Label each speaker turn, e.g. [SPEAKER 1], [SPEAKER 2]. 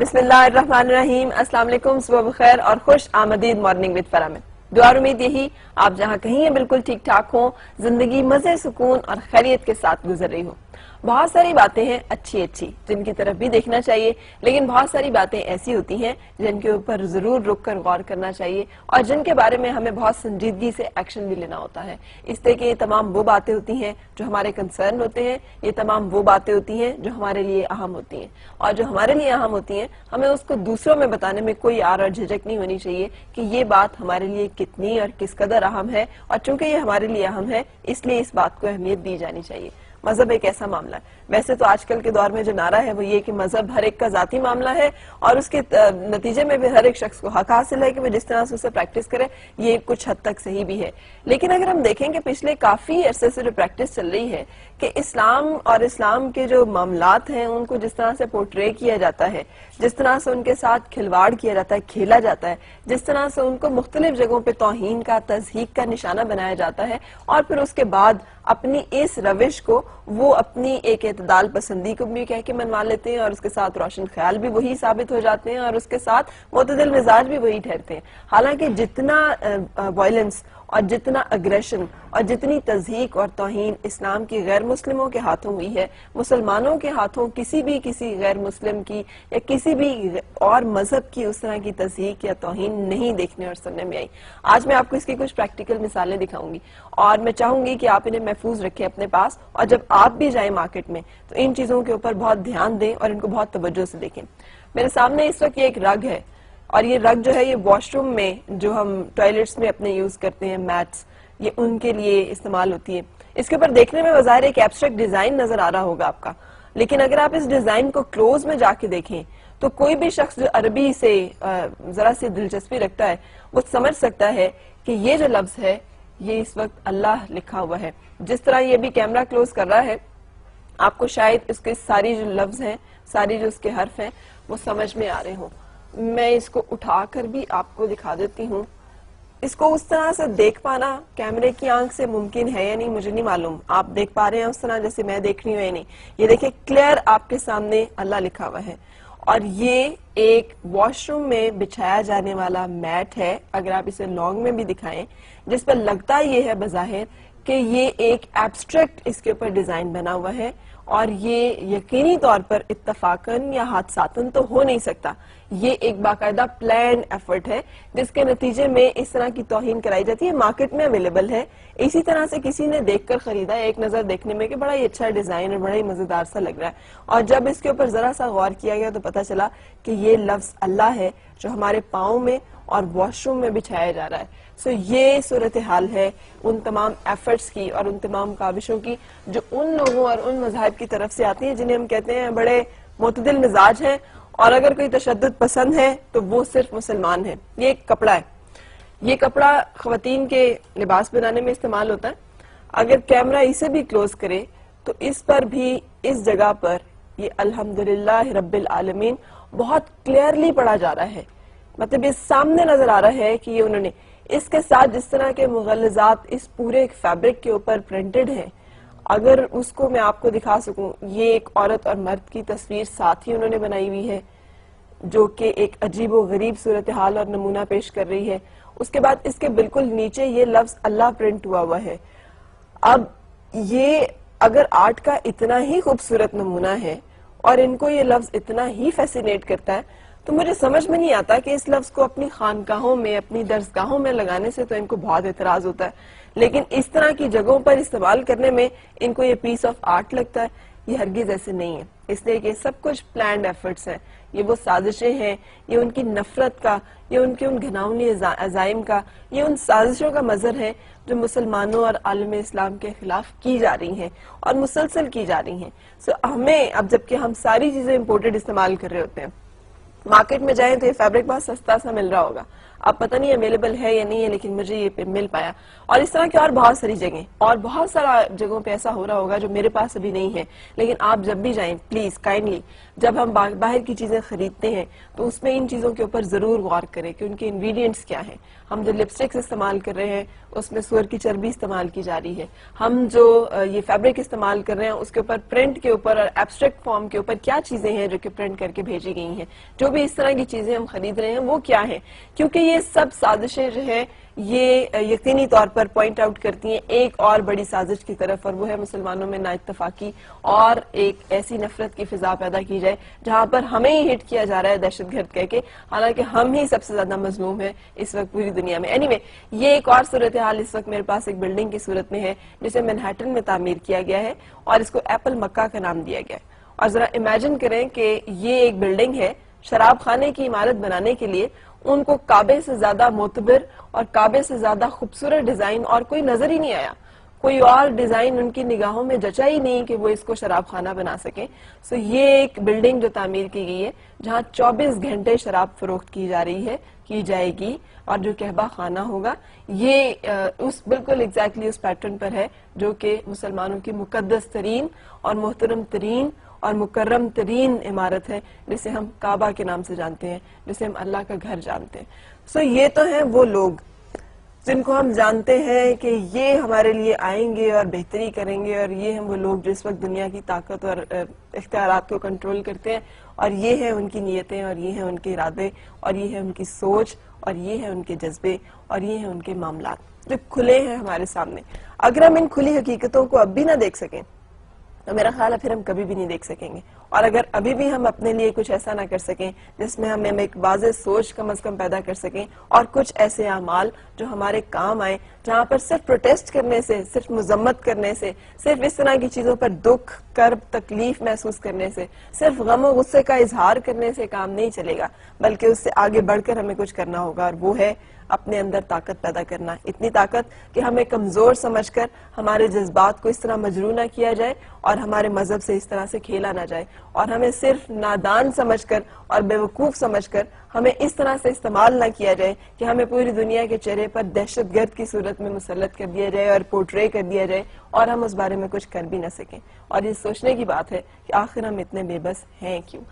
[SPEAKER 1] بسم اللہ الرحمن الرحیم. السلام علیکم, صبح بخیر اور خوش آمدید مارننگ وتھ فرا میں. دعا اور امید یہی آپ جہاں کہیں ہیں بالکل ٹھیک ٹھاک ہوں, زندگی مزے سکون اور خیریت کے ساتھ گزر رہی ہو. بہت ساری باتیں ہیں اچھی جن کی طرف بھی دیکھنا چاہیے, لیکن بہت ساری باتیں ایسی ہوتی ہیں جن کے اوپر ضرور رک کر غور کرنا چاہیے اور جن کے بارے میں ہمیں بہت سنجیدگی سے ایکشن بھی لینا ہوتا ہے. اس طرح کہ یہ تمام وہ باتیں ہوتی ہیں جو ہمارے کنسرن ہوتے ہیں, یہ تمام وہ باتیں ہوتی ہیں جو ہمارے لیے اہم ہوتی ہیں, اور جو ہمارے لیے اہم ہوتی ہیں ہمیں اس کو دوسروں میں بتانے میں کوئی آر اور جھجک نہیں ہونی چاہیے کہ یہ بات ہمارے لیے کتنی اور کس قدر اہم ہے, اور چونکہ یہ ہمارے لیے اہم ہے اس لیے اس بات کو اہمیت دی جانی چاہیے. مذہب ایک ایسا معاملہ ہے, ویسے تو آج کل کے دور میں جو نعرہ ہے وہ یہ کہ مذہب ہر ایک کا ذاتی معاملہ ہے اور اس کے نتیجے میں بھی ہر ایک شخص کو حق حاصل ہے کہ وہ جس طرح سے اسے پریکٹس کرے. یہ کچھ حد تک صحیح بھی ہے, لیکن اگر ہم دیکھیں کہ پچھلے کافی عرصے سے جو پریکٹس چل رہی ہے کہ اسلام اور اسلام کے جو معاملات ہیں ان کو جس طرح سے پورٹرے کیا جاتا ہے, جس طرح سے ان کے ساتھ کھلواڑ کیا جاتا ہے, کھیلا جاتا ہے, جس طرح سے ان کو مختلف جگہوں پہ توہین کا, تضحیک کا نشانہ بنایا جاتا ہے, اور پھر اس کے بعد اپنی اس روش کو وہ اپنی ایک اعتدال پسندی کو بھی کہہ کے منوا لیتے ہیں, اور اس کے ساتھ روشن خیال بھی وہی ثابت ہو جاتے ہیں, اور اس کے ساتھ معتدل مزاج بھی وہی ٹھہرتے ہیں. حالانکہ جتنا وائلنس اور جتنا اگریشن اور جتنی تضحیک اور توہین اسلام کی غیر مسلموں کے ہاتھوں ہوئی ہے, مسلمانوں کے ہاتھوں کسی غیر مسلم کی یا کسی بھی اور مذہب کی اس طرح کی تضحیک یا توہین نہیں دیکھنے اور سننے میں آئی. آج میں آپ کو اس کی کچھ پریکٹیکل مثالیں دکھاؤں گی, اور میں چاہوں گی کہ آپ انہیں محفوظ رکھیں اپنے پاس, اور جب آپ بھی جائیں مارکیٹ میں تو ان چیزوں کے اوپر بہت دھیان دیں اور ان کو بہت توجہ سے دیکھیں. میرے سامنے اس وقت یہ ایک رگ ہے, اور یہ رگ جو ہے یہ واش روم میں جو ہم ٹوائلٹس میں اپنے یوز کرتے ہیں میٹس, یہ ان کے لیے استعمال ہوتی ہے. اس کے اوپر دیکھنے میں بظاہر ایک ایبسٹریکٹ ڈیزائن نظر آ رہا ہوگا آپ کا, لیکن اگر آپ اس ڈیزائن کو کلوز میں جا کے دیکھیں تو کوئی بھی شخص جو عربی سے ذرا سی دلچسپی رکھتا ہے وہ سمجھ سکتا ہے کہ یہ جو لفظ ہے یہ اس وقت اللہ لکھا ہوا ہے. جس طرح یہ بھی کیمرہ کلوز کر رہا ہے آپ کو شاید اس کے ساری جو لفظ ہیں, ساری جو اس کے حرف ہیں وہ سمجھ میں آ رہے ہوں. میں اس کو اٹھا کر بھی آپ کو دکھا دیتی ہوں. اس کو اس طرح سے دیکھ پانا کیمرے کی آنکھ سے ممکن ہے یا نہیں مجھے نہیں معلوم, آپ دیکھ پا رہے ہیں اس طرح جیسے میں دیکھ رہی ہوں یا نہیں. یہ دیکھیں کلیئر آپ کے سامنے اللہ لکھا ہوا ہے, اور یہ ایک واش روم میں بچھایا جانے والا میٹ ہے, اگر آپ اسے لانگ میں بھی دکھائیں, جس پر لگتا یہ ہے بظاہر کہ یہ ایک ایبسٹریکٹ اس کے اوپر ڈیزائن بنا ہوا ہے, اور یہ یقینی طور پر اتفاقاً یا حادثاتاً تو ہو نہیں سکتا. یہ ایک باقاعدہ پلانڈ ایفرٹ ہے جس کے نتیجے میں اس طرح کی توہین کرائی جاتی ہے. مارکیٹ میں اویلیبل ہے, اسی طرح سے کسی نے دیکھ کر خریدا, ایک نظر دیکھنے میں کہ بڑا ہی اچھا ڈیزائن اور بڑا ہی مزیدار سا لگ رہا ہے, اور جب اس کے اوپر ذرا سا غور کیا گیا تو پتا چلا کہ یہ لفظ اللہ ہے جو ہمارے پاؤں میں اور واش روم میں بچھایا جا رہا ہے. یہ صورتحال ہے ان تمام ایفرٹس کی اور ان تمام کاوشوں کی جو ان لوگوں اور ان مذاہب کی طرف سے آتی ہیں جنہیں ہم کہتے ہیں بڑے معتدل مزاج ہیں, اور اگر کوئی تشدد پسند ہے تو وہ صرف مسلمان ہے. یہ ایک کپڑا ہے, یہ کپڑا خواتین کے لباس بنانے میں استعمال ہوتا ہے. اگر کیمرہ اسے بھی کلوز کرے تو اس پر بھی اس جگہ پر یہ الحمدللہ رب العالمین بہت کلیئرلی پڑھا جا رہا ہے. مطلب یہ سامنے نظر آ رہا ہے کہ یہ انہوں نے اس کے ساتھ جس طرح کے مغلظات اس پورے ایک فیبرک کے اوپر پرنٹڈ ہیں, اگر اس کو میں آپ کو دکھا سکوں, یہ ایک عورت اور مرد کی تصویر ساتھ ہی انہوں نے بنائی ہوئی ہے جو کہ ایک عجیب و غریب صورتحال اور نمونہ پیش کر رہی ہے. اس کے بعد اس کے بالکل نیچے یہ لفظ اللہ پرنٹ ہوا ہے. اب یہ اگر آرٹ کا اتنا ہی خوبصورت نمونہ ہے اور ان کو یہ لفظ اتنا ہی فیسینیٹ کرتا ہے, تو مجھے سمجھ میں نہیں آتا کہ اس لفظ کو اپنی خانقاہوں میں, اپنی درسگاہوں میں لگانے سے تو ان کو بہت اعتراض ہوتا ہے, لیکن اس طرح کی جگہوں پر استعمال کرنے میں ان کو یہ پیس آف آرٹ لگتا ہے. یہ ہرگز ایسے نہیں ہے, اس لیے کہ سب کچھ پلانڈ ایفرٹس ہیں, یہ وہ سازشیں ہیں, یہ ان کی نفرت کا, یہ ان کے ان گھناؤنی عزائم کا, یہ ان سازشوں کا مظہر ہے جو مسلمانوں اور عالم اسلام کے خلاف کی جا رہی ہیں اور مسلسل کی جا رہی ہیں. ہمیں اب جبکہ ہم ساری چیزیں امپورٹڈ استعمال کر رہے ہوتے ہیں, مارکیٹ میں جائیں تو یہ فیبرک بہت سستا سا مل رہا ہوگا, اب پتہ نہیں اویلیبل ہے یا نہیں ہے, لیکن مجھے یہ مل پایا. اور اس طرح کی اور بہت ساری جگہیں اور بہت سارا جگہوں پہ ایسا ہو رہا ہوگا جو میرے پاس ابھی نہیں ہے, لیکن آپ جب بھی جائیں پلیز کائنڈلی جب ہم باہر کی چیزیں خریدتے ہیں تو اس میں ان چیزوں کے اوپر ضرور غور کریں کہ ان کے انگریڈینٹس کیا ہیں. ہم جو لپسٹکس استعمال کر رہے ہیں اس میں سور کی چربی استعمال کی جا رہی ہے. ہم جو یہ فیبرک استعمال کر رہے ہیں اس کے اوپر پرنٹ کے اوپر اور ایبسٹریکٹ فارم کے اوپر کیا چیزیں ہیں جو کہ پرنٹ کر کے بھیجی گئی ہیں. جو بھی اس طرح کی چیزیں ہم خرید رہے ہیں وہ کیا ہیں, کیونکہ یہ سب سازشیں جو ہے یہ یقینی طور پر پوائنٹ آؤٹ کرتی ہیں ایک اور بڑی سازش کی طرف, اور وہ ہے مسلمانوں میں نا اتفاقی اور ایک ایسی نفرت کی فضا پیدا کی جائے جہاں پر ہمیں ہی ہٹ کیا جا رہا ہے دہشت گرد کہہ کے, حالانکہ ہم ہی سب سے زیادہ مظلوم ہیں اس وقت پوری دنیا میں. اینی وے یہ ایک اور صورتحال اس وقت میرے پاس ایک بلڈنگ کی صورت میں ہے جسے مینہٹن میں تعمیر کیا گیا ہے اور اس کو ایپل مکہ کا نام دیا گیا ہے. اور ذرا امیجن کریں کہ یہ ایک بلڈنگ ہے, شراب خانے کی عمارت بنانے کے لیے ان کو کعبے سے زیادہ معتبر اور کعبے سے زیادہ خوبصورت ڈیزائن اور کوئی نظر ہی نہیں آیا, کوئی اور ڈیزائن ان کی نگاہوں میں جچا ہی نہیں کہ وہ اس کو شراب خانہ بنا سکیں. سو یہ ایک بلڈنگ جو تعمیر کی گئی ہے جہاں 24 گھنٹے شراب فروخت کی جا رہی ہے, کی جائے گی, اور جو کہبہ خانہ ہوگا یہ اس بالکل ایگزیکٹلی اس پیٹرن پر ہے جو کہ مسلمانوں کی مقدس ترین اور محترم ترین اور مکرم ترین عمارت ہے جسے ہم کعبہ کے نام سے جانتے ہیں, جسے ہم اللہ کا گھر جانتے ہیں. سو یہ تو ہیں وہ لوگ جن کو ہم جانتے ہیں کہ یہ ہمارے لیے آئیں گے اور بہتری کریں گے, اور یہ ہیں وہ لوگ جو اس وقت دنیا کی طاقت اور اختیارات کو کنٹرول کرتے ہیں, اور یہ ہیں ان کی نیتیں, اور یہ ہیں ان کے ارادے, اور یہ ہے ان کی سوچ, اور یہ ہیں ان کے جذبے, اور یہ ہیں ان کے معاملات جو کھلے ہیں ہمارے سامنے. اگر ہم ان کھلی حقیقتوں کو اب بھی نہ دیکھ سکیں تو میرا خیال ہے پھر ہم کبھی بھی نہیں دیکھ سکیں گے. اور اگر ابھی بھی ہم اپنے لیے کچھ ایسا نہ کر سکیں جس میں ہم ایک واضح سوچ کم از کم پیدا کر سکیں, اور کچھ ایسے اعمال جو ہمارے کام آئیں, جہاں پر صرف پروٹیسٹ کرنے سے, صرف مذمت کرنے سے, صرف اس طرح کی چیزوں پر دکھ, کرب, تکلیف محسوس کرنے سے, صرف غم و غصے کا اظہار کرنے سے کام نہیں چلے گا, بلکہ اس سے آگے بڑھ کر ہمیں کچھ کرنا ہوگا, اور وہ ہے اپنے اندر طاقت پیدا کرنا. اتنی طاقت کہ ہمیں کمزور سمجھ کر ہمارے جذبات کو اس طرح مجروح نہ کیا جائے اور ہمارے مذہب سے اس طرح سے کھیلا نہ جائے, اور ہمیں صرف نادان سمجھ کر اور بیوقوف سمجھ کر ہمیں اس طرح سے استعمال نہ کیا جائے کہ ہمیں پوری دنیا کے چہرے پر دہشت گرد کی صورت میں مسلط کر دیا جائے اور پورٹرے کر دیا جائے, اور ہم اس بارے میں کچھ کر بھی نہ سکیں. اور یہ سوچنے کی بات ہے کہ آخر ہم اتنے بے بس ہیں کیوں.